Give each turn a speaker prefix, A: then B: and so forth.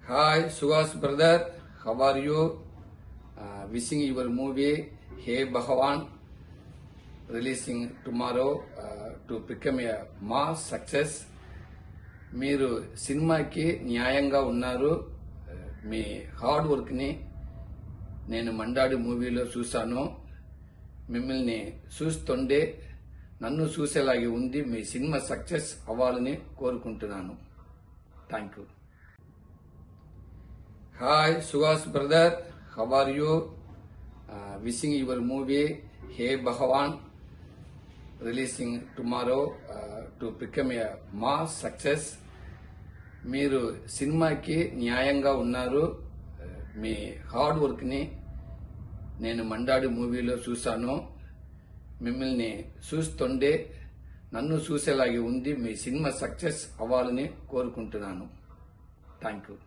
A: Hi, Suhas brother. How are you? Wishing your movie Hey Bhagavan releasing tomorrow to become a mass success. మీరు సినిమాకి న్యాయంగా ఉన్నారు. మీ hard వర్క్ని నేను మండాడి మూవీలో చూశాను. మిమ్మల్ని చూస్తుండే నన్ను చూసేలాగే ఉంది. మీ సినిమా సక్సెస్ అవ్వాలని కోరుకుంటున్నాను. Thank you. Hi Suhas brother, how are you? Wishing your movie Hey Bhagawan releasing tomorrow to become a mass success. మీరు సినిమాకి న్యాయంగా ఉన్నారు. మీ హార్డ్ వర్క్ని నేను మండాడి మూవీలో చూశాను. మిమ్మల్ని చూస్తుండే నన్ను చూసేలాగే ఉంది. మీ సినిమా సక్సెస్ అవ్వాలని కోరుకుంటున్నాను. Thank you.